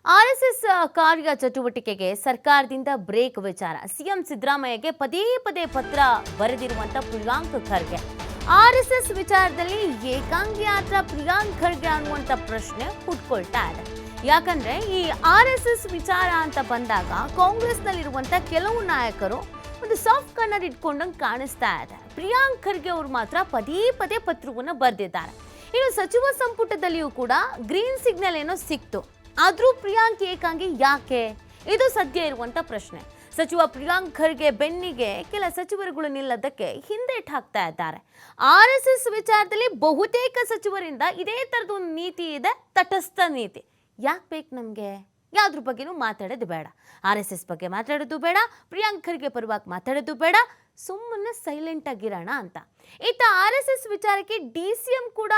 RSS ಕಾರ್ಯ ಚಟುವಟಿಕೆಗೆ ಸರ್ಕಾರದಿಂದ ಬ್ರೇಕ್ ವಿಚಾರ ಸಿಎಂ ಸಿದ್ದರಾಮಯ್ಯಗೆ ಪದೇ ಪದೇ ಪತ್ರ ಬರೆದಿರುವಂತ ಪ್ರಿಯಾಂಕ್ ಖರ್ಗೆ ಆರ್ಎಸ್ಎಸ್ ವಿಚಾರದಲ್ಲಿ ಏಕಾಂಗಿ ಆದ್ರ ಪ್ರಿಯಾಂಕ್ ಖರ್ಗೆ ಅನ್ನುವಂತ ಪ್ರಶ್ನೆ ಹುಟ್ಕೊಳ್ತಾ ಇದೆ. ಯಾಕಂದ್ರೆ ಈ ಆರ್ಎಸ್ಎಸ್ ವಿಚಾರ ಅಂತ ಬಂದಾಗ ಕಾಂಗ್ರೆಸ್ನಲ್ಲಿರುವಂತ ಕೆಲವು ನಾಯಕರು ಒಂದು ಸಾಫ್ಟ್ ಕಾರ್ನರ್ ಇಟ್ಕೊಂಡಂಗೆ ಕಾಣಿಸ್ತಾ ಇದೆ. ಪ್ರಿಯಾಂಕ್ ಖರ್ಗೆ ಅವರು ಮಾತ್ರ ಪದೇ ಪದೇ ಪತ್ರವನ್ನು ಬರೆದಿದ್ದಾರೆ. ಇನ್ನು ಸಚಿವ ಸಂಪುಟದಲ್ಲಿಯೂ ಕೂಡ ಗ್ರೀನ್ ಸಿಗ್ನಲ್ ಏನೋ ಸಿಕ್ತು. ಆದ್ರೂ ಪ್ರಿಯಾಂಕ್ ಏಕಾಂಗಿ ಯಾಕೆ? ಇದು ಸದ್ಯ ಇರುವಂತ ಪ್ರಶ್ನೆ. ಸಚಿವ ಪ್ರಿಯಾಂಕ್ ಖರ್ಗೆ ಬೆನ್ನಿಗೆ ಕೆಲ ಸಚಿವರುಗಳು ನಿಲ್ಲದಕ್ಕೆ ಹಿಂದೇಟ್ ಹಾಕ್ತಾ ಇದ್ದಾರೆ. ಆರ್ಎಸ್ಎಸ್ ವಿಚಾರದಲ್ಲಿ ಬಹುತೇಕ ಸಚಿವರಿಂದ ಇದೇ ತರದ ಒಂದು ನೀತಿ ಇದೆ, ತಟಸ್ಥ ನೀತಿ. ಯಾಕೆ ಬೇಕು ನಮಗೆ? ಯಾವ್ದ್ರ ಬಗ್ಗೆನೂ ಮಾತಾಡೋದು ಬೇಡ. ಆರ್ಎಸ್ಎಸ್ ಬಗ್ಗೆ ಮಾತಾಡೋದು ಬೇಡ, ಪ್ರಿಯಾಂಕ್ ಖರ್ಗೆ ಪರವಾಗಿ ಮಾತಾಡೋದು ಬೇಡ, ಸುಮ್ಮನೆ ಸೈಲೆಂಟ್ ಆಗಿರೋಣ ಅಂತ. ಇತ್ತ ಆರ್ಎಸ್ಎಸ್ ವಿಚಾರಕ್ಕೆ ಡಿಸಿಎಂ ಕೂಡ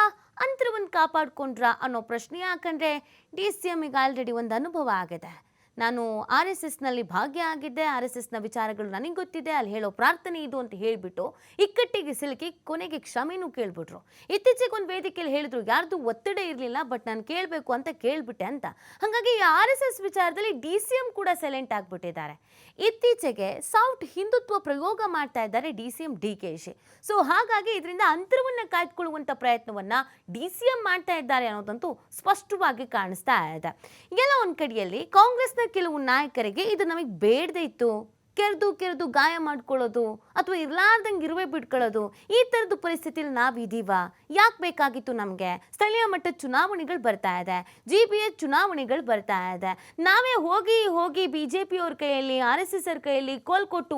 ಅಂತರವನ್ನು ಕಾಪಾಡ್ಕೊಂಡ್ರ ಅನ್ನೋ ಪ್ರಶ್ನೆ. ಯಾಕಂದ್ರೆ ಡಿಸಿಎಂ ಈಗ ಆಲ್ರೆಡಿ ಒಂದು ಅನುಭವ ಆಗಿದೆ. ನಾನು ಆರ್ಎಸ್ಎಸ್ನಲ್ಲಿ ಭಾಗಿಯಾಗಿದ್ದೆ, ಆರ್ಎಸ್ಎಸ್ನ ವಿಚಾರಗಳು ನನಗೆ ಗೊತ್ತಿದೆ, ಅಲ್ಲಿ ಹೇಳೋ ಪ್ರಾರ್ಥನೆ ಇದು ಅಂತ ಹೇಳಿಬಿಟ್ಟು ಇಕ್ಕಟ್ಟಿಗೆ ಸಿಲುಕಿ ಕೊನೆಗೆ ಕ್ಷಮೆನೂ ಕೇಳ್ಬಿಟ್ರು. ಇತ್ತೀಚೆಗೆ ಒಂದು ವೇದಿಕೆಯಲ್ಲಿ ಹೇಳಿದ್ರು, ಯಾರ್ದು ಒತ್ತಡ ಇರಲಿಲ್ಲ, ಬಟ್ ನಾನು ಕೇಳಬೇಕು ಅಂತ ಕೇಳ್ಬಿಟ್ಟೆ ಅಂತ. ಹಾಗಾಗಿ ಈ ಆರ್ಎಸ್ಎಸ್ ವಿಚಾರದಲ್ಲಿ ಡಿಸಿಎಂ ಕೂಡ ಸೈಲೆಂಟ್ ಆಗಿಬಿಟ್ಟಿದ್ದಾರೆ. ಇತ್ತೀಚೆಗೆ ಸಾಫ್ಟ್ ಹಿಂದುತ್ವ ಪ್ರಯೋಗ ಮಾಡ್ತಾ ಇದ್ದಾರೆ ಡಿಸಿಎಂ ಡಿಕೆಶಿ. ಸೊ ಹಾಗಾಗಿ ಇದರಿಂದ ಅಂತರವನ್ನು ಕಾಯ್ದುಕೊಳ್ಳುವಂಥ ಪ್ರಯತ್ನವನ್ನ ಡಿಸಿಎಂ ಮಾಡ್ತಾ ಇದ್ದಾರೆ ಅನ್ನೋದಂತೂ ಸ್ಪಷ್ಟವಾಗಿ ಕಾಣಿಸ್ತಾ ಇದೆ. ಎಲ್ಲ ಒಂದು ಕಡೆಯಲ್ಲಿ ಕಾಂಗ್ರೆಸ್ನ ಕೆಲವು ನಾಯಕರಿಗೆ ಇದು ನಮಗೆ ಬೇಡದೇ ಇತ್ತು, ಕೆರೆದು ಗಾಯ ಮಾಡ್ಕೊಳ್ಳೋದು ಅಥವಾ ಇರ್ಲಾರ್ದಂಗೆ ಇರುವೆ ಬಿಟ್ಕೊಳ್ಳೋದು, ಈ ಥರದ್ದು ಪರಿಸ್ಥಿತಿಯಲ್ಲಿ ನಾವಿದೀವ, ಯಾಕೆ ಬೇಕಾಗಿತ್ತು ನಮಗೆ? ಸ್ಥಳೀಯ ಮಟ್ಟದ ಚುನಾವಣೆಗಳು ಬರ್ತಾ ಇದೆ, GBH ಚುನಾವಣೆಗಳು ಬರ್ತಾ ಇದೆ, ನಾವೇ ಹೋಗಿ BJP ಅವ್ರ ಕೈಯಲ್ಲಿ RSS ಅವ್ರ ಕೈಯಲ್ಲಿ ಕೋಲ್ ಕೊಟ್ಟು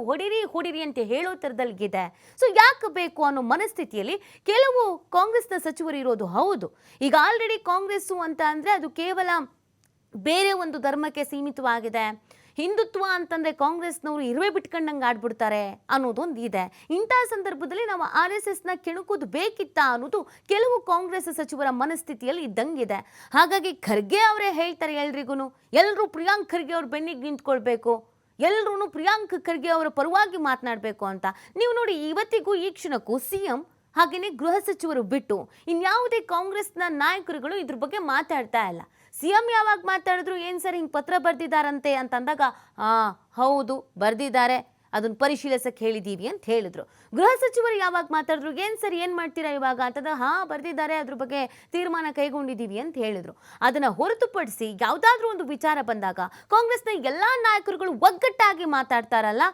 ಹೊಡಿರಿ ಅಂತ ಹೇಳೋ ಥರದಲ್ಲಿಗಿದೆ. ಸೊ ಯಾಕೆ ಬೇಕು ಅನ್ನೋ ಮನಸ್ಥಿತಿಯಲ್ಲಿ ಕೆಲವು ಕಾಂಗ್ರೆಸ್ನ ಸಚಿವರು ಇರೋದು ಹೌದು. ಈಗ ಆಲ್ರೆಡಿ ಕಾಂಗ್ರೆಸ್ಸು ಅಂತ ಅಂದರೆ ಅದು ಕೇವಲ ಬೇರೆ ಒಂದು ಧರ್ಮಕ್ಕೆ ಸೀಮಿತವಾಗಿದೆ. ಹಿಂದುತ್ವ ಅಂತಂದರೆ ಕಾಂಗ್ರೆಸ್ನವರು ಇರುವೆ ಬಿಟ್ಕೊಂಡಂಗೆ ಆಡ್ಬಿಡ್ತಾರೆ ಅನ್ನೋದೊಂದು ಇದೆ. ಇಂಥ ಸಂದರ್ಭದಲ್ಲಿ ನಾವು RSSನ ಕೆಣಕೋದು ಬೇಕಿತ್ತ ಅನ್ನೋದು ಕೆಲವು ಕಾಂಗ್ರೆಸ್ ಸಚಿವರ ಮನಸ್ಥಿತಿಯಲ್ಲಿ ಇದ್ದಂಗಿದೆ. ಹಾಗಾಗಿ ಖರ್ಗೆ ಅವರೇ ಹೇಳ್ತಾರೆ ಎಲ್ಲರೂ ಪ್ರಿಯಾಂಕ್ ಖರ್ಗೆ ಅವ್ರ ಬೆನ್ನಿಗೆ ನಿಂತ್ಕೊಳ್ಬೇಕು, ಎಲ್ಲರೂ ಪ್ರಿಯಾಂಕ್ ಖರ್ಗೆ ಅವರ ಪರವಾಗಿ ಮಾತನಾಡಬೇಕು ಅಂತ. ನೀವು ನೋಡಿ, ಇವತ್ತಿಗೂ ಈ ಕ್ಷಣಕ್ಕೂ ಸಿಎಂ ಹಾಗೆಯೇ ಗೃಹ ಸಚಿವರು ಬಿಟ್ಟು ಇನ್ಯಾವುದೇ ಕಾಂಗ್ರೆಸ್ನ ನಾಯಕರುಗಳು ಇದ್ರ ಬಗ್ಗೆ ಮಾತಾಡ್ತಾ ಇಲ್ಲ. ಸಿಎಂ ಯಾವಾಗ ಮಾತಾಡಿದ್ರು, ಏನು ಸರ್ ಹಿಂಗೆ ಪತ್ರ ಬರೆದಿದ್ದಾರಂತೆ ಅಂತಂದಾಗ ಹೌದು ಬರೆದಿದ್ದಾರೆ, ಅದನ್ನು ಪರಿಶೀಲಿಸಕ್ಕೆ ಹೇಳಿದ್ದೀವಿ ಅಂತ ಹೇಳಿದ್ರು. ಗೃಹ ಸಚಿವರು ಯಾವಾಗ ಮಾತಾಡಿದ್ರು, ಏನು ಸರ್ ಏನು ಮಾಡ್ತೀರಾ ಇವಾಗ ಅಂತಂದಾಗ ಬರೆದಿದ್ದಾರೆ, ಅದ್ರ ಬಗ್ಗೆ ತೀರ್ಮಾನ ಕೈಗೊಂಡಿದ್ದೀವಿ ಅಂತ ಹೇಳಿದ್ರು. ಅದನ್ನು ಹೊರತುಪಡಿಸಿ ಯಾವುದಾದ್ರೂ ಒಂದು ವಿಚಾರ ಬಂದಾಗ ಕಾಂಗ್ರೆಸ್ನ ಎಲ್ಲ ನಾಯಕರುಗಳು ಒಗ್ಗಟ್ಟಾಗಿ ಮಾತಾಡ್ತಾರಲ್ಲ,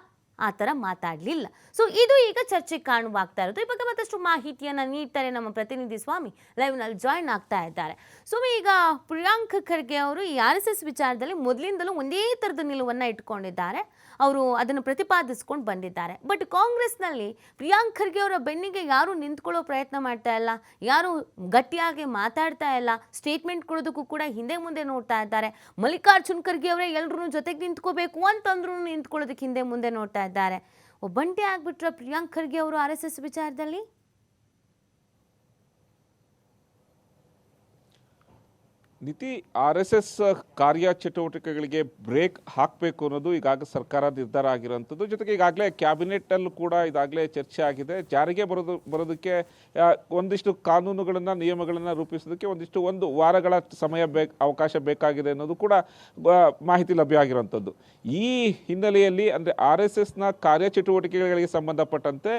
ಆ ಥರ ಮಾತಾಡಲಿಲ್ಲ. ಸೊ ಇದು ಈಗ ಚರ್ಚೆಗೆ ಕಾರಣವಾಗ್ತಾ ಇರೋದು. ಇವಾಗ ಮತ್ತಷ್ಟು ಮಾಹಿತಿಯನ್ನು ನೀಡ್ತಾರೆ ನಮ್ಮ ಪ್ರತಿನಿಧಿ ಸ್ವಾಮಿ, ಲೈವ್ನಲ್ಲಿ ಜಾಯ್ನ್ ಆಗ್ತಾ ಇದ್ದಾರೆ. ಸ್ವಾಮಿ, ಈಗ ಪ್ರಿಯಾಂಕ್ ಖರ್ಗೆ ಅವರು ಈ RSS ವಿಚಾರದಲ್ಲಿ ಮೊದಲಿಂದಲೂ ಒಂದೇ ಥರದ ನಿಲುವನ್ನು ಇಟ್ಕೊಂಡಿದ್ದಾರೆ. ಅವರು ಅದನ್ನು ಪ್ರತಿಪಾದಿಸ್ಕೊಂಡು ಬಂದಿದ್ದಾರೆ. ಬಟ್ ಕಾಂಗ್ರೆಸ್ನಲ್ಲಿ ಪ್ರಿಯಾಂಕ್ ಖರ್ಗೆ ಅವರ ಬೆನ್ನಿಗೆ ಯಾರೂ ನಿಂತ್ಕೊಳ್ಳೋ ಪ್ರಯತ್ನ ಮಾಡ್ತಾ ಇಲ್ಲ, ಯಾರು ಗಟ್ಟಿಯಾಗಿ ಮಾತಾಡ್ತಾ ಇಲ್ಲ, ಸ್ಟೇಟ್ಮೆಂಟ್ ಕೊಡೋದಕ್ಕೂ ಕೂಡ ಹಿಂದೆ ಮುಂದೆ ನೋಡ್ತಾ ಇದ್ದಾರೆ. ಮಲ್ಲಿಕಾರ್ಜುನ್ ಖರ್ಗೆ ಅವರೇ ಎಲ್ಲರೂ ಜೊತೆಗೆ ನಿಂತ್ಕೋಬೇಕು ಅಂತಂದ್ರೂ ನಿಂತ್ಕೊಳ್ಳೋದಕ್ಕೆ ಹಿಂದೆ ಮುಂದೆ ನೋಡ್ತಾ ಇದ್ದಾರೆ. ಒಬ್ಬಂಟಿ ಆಗ್ಬಿಟ್ರ ಪ್ರಿಯಾಂಕ್ ಖರ್ಗೆ ಅವರು RSS ವಿಚಾರದಲ್ಲಿ? ನೀತಿ RSS ಕಾರ್ಯ ಚಟುವಟಿಕೆಗಳಿಗೆ ಬ್ರೇಕ್ ಹಾಕಬೇಕು ಅನ್ನೋದು ಈಗಾಗಲೇ ಸರ್ಕಾರ ನಿರ್ಧಾರ ಆಗಿರೋಂಥದ್ದು. ಜೊತೆಗೆ ಈಗಾಗಲೇ ಕ್ಯಾಬಿನೆಟ್ಟಲ್ಲೂ ಕೂಡ ಇದಾಗಲೇ ಚರ್ಚೆ ಆಗಿದೆ. ಜಾರಿಗೆ ಬರೋದಕ್ಕೆ ಒಂದಿಷ್ಟು ಕಾನೂನುಗಳನ್ನು ನಿಯಮಗಳನ್ನು ರೂಪಿಸೋದಕ್ಕೆ ಒಂದು ವಾರಗಳ ಸಮಯ ಅವಕಾಶ ಬೇಕಾಗಿದೆ ಅನ್ನೋದು ಕೂಡ ಮಾಹಿತಿ ಲಭ್ಯ ಆಗಿರೋಂಥದ್ದು. ಈ ಹಿನ್ನೆಲೆಯಲ್ಲಿ ಅಂದರೆ RSSನ ಕಾರ್ಯಚಟುವಟಿಕೆಗಳಿಗೆ ಸಂಬಂಧಪಟ್ಟಂತೆ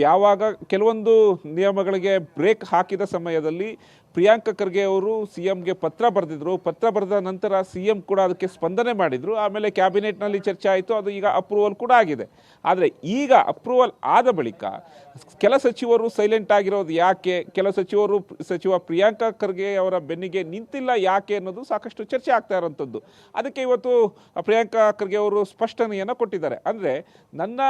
ಯಾವಾಗ ಕೆಲವೊಂದು ನಿಯಮಗಳಿಗೆ ಬ್ರೇಕ್ ಹಾಕಿದ ಸಮಯದಲ್ಲಿ ಪ್ರಿಯಾಂಕ್ ಖರ್ಗೆ ಅವರು ಸಿಎಂಗೆ ಪತ್ರ ಬರೆದಿದ್ರು. ಪತ್ರ ಬರೆದ ನಂತರ ಸಿಎಂ ಕೂಡ ಅದಕ್ಕೆ ಸ್ಪಂದನೆ ಮಾಡಿದರು. ಆಮೇಲೆ ಕ್ಯಾಬಿನೆಟ್ನಲ್ಲಿ ಚರ್ಚೆ ಆಯಿತು, ಅದು ಈಗ ಅಪ್ರೂವಲ್ ಕೂಡ ಆಗಿದೆ. ಆದರೆ ಈಗ ಅಪ್ರೂವಲ್ ಆದ ಬಳಿಕ ಕೆಲ ಸಚಿವರು ಸೈಲೆಂಟ್ ಆಗಿರೋದು ಯಾಕೆ, ಸಚಿವ ಪ್ರಿಯಾಂಕ್ ಖರ್ಗೆ ಅವರ ಬೆನ್ನಿಗೆ ನಿಂತಿಲ್ಲ ಯಾಕೆ ಅನ್ನೋದು ಸಾಕಷ್ಟು ಚರ್ಚೆ ಆಗ್ತಾ ಇರೋಂಥದ್ದು. ಅದಕ್ಕೆ ಇವತ್ತು ಪ್ರಿಯಾಂಕ್ ಖರ್ಗೆ ಅವರು ಸ್ಪಷ್ಟನೆಯನ್ನು ಕೊಟ್ಟಿದ್ದಾರೆ. ಅಂದರೆ ನನ್ನ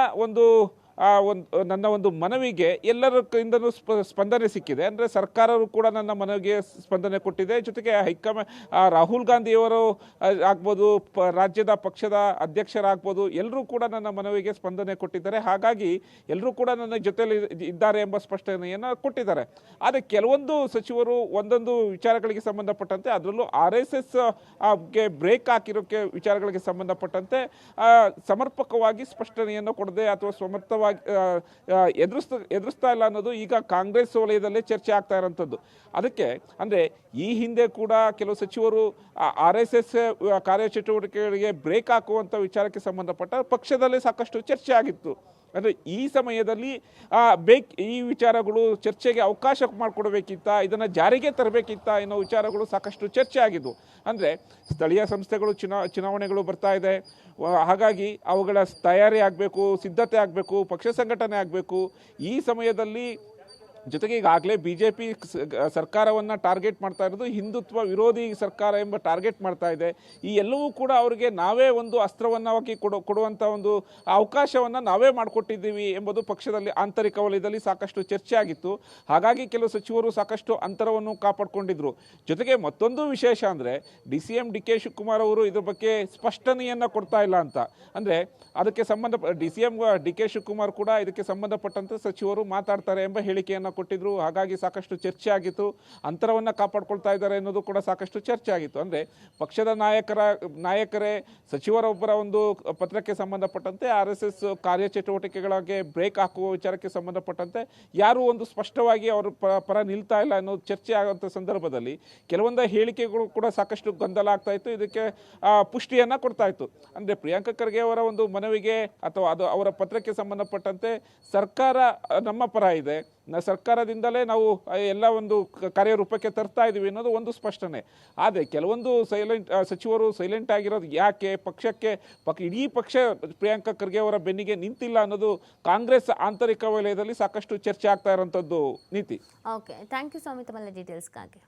ಒಂದು ಮನವಿಗೆ ಎಲ್ಲರ ಕಡೆಯಿಂದಲೂ ಸ್ಪಂದನೆ ಸಿಕ್ಕಿದೆ. ಅಂದರೆ ಸರ್ಕಾರವು ಕೂಡ ನನ್ನ ಮನವಿಗೆ ಸ್ಪಂದನೆ ಕೊಟ್ಟಿದೆ. ಜೊತೆಗೆ ರಾಹುಲ್ ಗಾಂಧಿಯವರು ಆಗ್ಬೋದು, ರಾಜ್ಯದ ಪಕ್ಷದ ಅಧ್ಯಕ್ಷರಾಗ್ಬೋದು, ಎಲ್ಲರೂ ಕೂಡ ನನ್ನ ಮನವಿಗೆ ಸ್ಪಂದನೆ ಕೊಟ್ಟಿದ್ದಾರೆ. ಹಾಗಾಗಿ ಎಲ್ಲರೂ ಕೂಡ ನನ್ನ ಜೊತೆಯಲ್ಲಿ ಇದ್ದಾರೆ ಎಂಬ ಸ್ಪಷ್ಟನೆಯನ್ನು ಕೊಟ್ಟಿದ್ದಾರೆ. ಆದರೆ ಕೆಲವೊಂದು ಸಚಿವರು ಒಂದೊಂದು ವಿಚಾರಗಳಿಗೆ ಸಂಬಂಧಪಟ್ಟಂತೆ, ಅದರಲ್ಲೂ RSSಗೆ ಬ್ರೇಕ್ ಹಾಕಿರೋಕ್ಕೆ ವಿಚಾರಗಳಿಗೆ ಸಂಬಂಧಪಟ್ಟಂತೆ ಸಮರ್ಪಕವಾಗಿ ಸ್ಪಷ್ಟನೆಯನ್ನು ಕೊಡದೆ ಅಥವಾ ಎದುರಿಸ್ತವಾಗಿ ಎದುರಿಸ್ತಾ ಇಲ್ಲ ಅನ್ನೋದು ಈಗ ಕಾಂಗ್ರೆಸ್ ವಲಯದಲ್ಲೇ ಚರ್ಚೆ ಆಗ್ತಾ ಇರೋಂಥದ್ದು. ಅದಕ್ಕೆ ಅಂದರೆ ಈ ಹಿಂದೆ ಕೂಡ ಕೆಲವು ಸಚಿವರು RSS ಕಾರ್ಯಚಟುವಟಿಕೆಗಳಿಗೆ ಬ್ರೇಕ್ ಹಾಕುವಂಥ ವಿಚಾರಕ್ಕೆ ಸಂಬಂಧಪಟ್ಟ ಪಕ್ಷದಲ್ಲೇ ಸಾಕಷ್ಟು ಚರ್ಚೆ ಆಗಿತ್ತು. ಅಂದರೆ ಈ ಸಮಯದಲ್ಲಿ ಈ ವಿಚಾರಗಳು ಚರ್ಚೆಗೆ ಅವಕಾಶ ಮಾಡಿಕೊಡ್ಬೇಕಿತ್ತ, ಇದನ್ನು ಜಾರಿಗೆ ತರಬೇಕಿತ್ತ ಅನ್ನೋ ವಿಚಾರಗಳು ಸಾಕಷ್ಟು ಚರ್ಚೆ ಆಗಿದ್ವು. ಅಂದರೆ ಸ್ಥಳೀಯ ಸಂಸ್ಥೆಗಳು ಚುನಾವಣೆಗಳು ಬರ್ತಾ ಇದೆ, ಹಾಗಾಗಿ ಅವುಗಳ ತಯಾರಿ ಆಗಬೇಕು, ಸಿದ್ಧತೆ ಆಗಬೇಕು, ಪಕ್ಷ ಸಂಘಟನೆ ಆಗಬೇಕು. ಈ ಸಮಯದಲ್ಲಿ ಜೊತೆಗೆ ಈಗಾಗಲೇ BJP ಸರ್ಕಾರವನ್ನು ಟಾರ್ಗೆಟ್ ಮಾಡ್ತಾ ಇರೋದು ಹಿಂದುತ್ವ ವಿರೋಧಿ ಸರ್ಕಾರ ಎಂಬ ಟಾರ್ಗೆಟ್ ಮಾಡ್ತಾ ಇದೆ. ಈ ಎಲ್ಲವೂ ಕೂಡ ಅವರಿಗೆ ನಾವೇ ಒಂದು ಅಸ್ತ್ರವನ್ನು ಹಾಕಿ ಕೊಡುವಂಥ ಒಂದು ಅವಕಾಶವನ್ನು ನಾವೇ ಮಾಡಿಕೊಟ್ಟಿದ್ದೀವಿ ಎಂಬುದು ಪಕ್ಷದಲ್ಲಿ ಆಂತರಿಕ ವಲಯದಲ್ಲಿ ಸಾಕಷ್ಟು ಚರ್ಚೆ ಆಗಿತ್ತು. ಹಾಗಾಗಿ ಕೆಲವು ಸಚಿವರು ಸಾಕಷ್ಟು ಅಂತರವನ್ನು ಕಾಪಾಡಿಕೊಂಡಿದ್ರು. ಜೊತೆಗೆ ಮತ್ತೊಂದು ವಿಶೇಷ ಅಂದರೆ DCM DK ಶಿವಕುಮಾರ್ ಅವರು ಇದ್ರ ಬಗ್ಗೆ ಸ್ಪಷ್ಟನೆಯನ್ನು ಕೊಡ್ತಾ ಇಲ್ಲ ಅಂತ. ಅಂದರೆ ಅದಕ್ಕೆ DCM DK ಶಿವಕುಮಾರ್ ಕೂಡ ಇದಕ್ಕೆ ಸಂಬಂಧಪಟ್ಟಂತೆ ಸಚಿವರು ಮಾತಾಡ್ತಾರೆ ಎಂಬ ಹೇಳಿಕೆಯನ್ನು ಕೊಟ್ಟಿದ್ರು. ಹಾಗಾಗಿ ಸಾಕಷ್ಟು ಚರ್ಚೆ ಆಗಿತ್ತು. ಅಂತರವನ್ನು ಕಾಪಾಡ್ಕೊಳ್ತಾ ಇದ್ದಾರೆ ಅನ್ನೋದು ಕೂಡ ಸಾಕಷ್ಟು ಚರ್ಚೆ ಆಗಿತ್ತು. ಅಂದರೆ ಪಕ್ಷದ ನಾಯಕರೇ ಸಚಿವರೊಬ್ಬರ ಒಂದು ಪತ್ರಕ್ಕೆ ಸಂಬಂಧಪಟ್ಟಂತೆ RSS ಕಾರ್ಯಚಟುವಟಿಕೆಗಳಿಗೆ ಬ್ರೇಕ್ ಹಾಕುವ ವಿಚಾರಕ್ಕೆ ಸಂಬಂಧಪಟ್ಟಂತೆ ಯಾರೂ ಒಂದು ಸ್ಪಷ್ಟವಾಗಿ ಅವರು ಪರ ನಿಲ್ತಾ ಇಲ್ಲ ಅನ್ನೋ ಚರ್ಚೆ ಆಗುವಂಥ ಸಂದರ್ಭದಲ್ಲಿ ಕೆಲವೊಂದು ಹೇಳಿಕೆಗಳು ಕೂಡ ಸಾಕಷ್ಟು ಗೊಂದಲ ಆಗ್ತಾ ಇತ್ತು. ಇದಕ್ಕೆ ಪುಷ್ಟಿಯನ್ನು ಕೊಡ್ತಾ ಇತ್ತು. ಅಂದರೆ ಪ್ರಿಯಾಂಕ ಖರ್ಗೆ ಅವರ ಒಂದು ಮನವಿಗೆ ಅಥವಾ ಅದು ಅವರ ಪತ್ರಕ್ಕೆ ಸಂಬಂಧಪಟ್ಟಂತೆ ಸರ್ಕಾರ ನಮ್ಮ ಪರ ಇದೆ, ಸರ್ಕಾರದಿಂದಲೇ ನಾವು ಎಲ್ಲ ಒಂದು ಕಾರ್ಯರೂಪಕ್ಕೆ ತರ್ತಾ ಇದ್ದೀವಿ ಅನ್ನೋದು ಒಂದು ಸ್ಪಷ್ಟನೆ. ಆದರೆ ಕೆಲವೊಂದು ಸಚಿವರು ಸೈಲೆಂಟ್ ಆಗಿರೋದು ಯಾಕೆ, ಇಡೀ ಪಕ್ಷ ಪ್ರಿಯಾಂಕ ಖರ್ಗೆ ಅವರ ಬೆನ್ನಿಗೆ ನಿಂತಿಲ್ಲ ಅನ್ನೋದು ಕಾಂಗ್ರೆಸ್ ಆಂತರಿಕ ವಲಯದಲ್ಲಿ ಸಾಕಷ್ಟು ಚರ್ಚೆ ಆಗ್ತಾ ಇರೋಂಥದ್ದು. ನೀತಿ. ಓಕೆ, ಥ್ಯಾಂಕ್ ಯು ಸ್ವಾಮಿ ತಮ್ಮೆಲ್ಲ ಡೀಟೇಲ್ಸ್ಗಾಗಿ.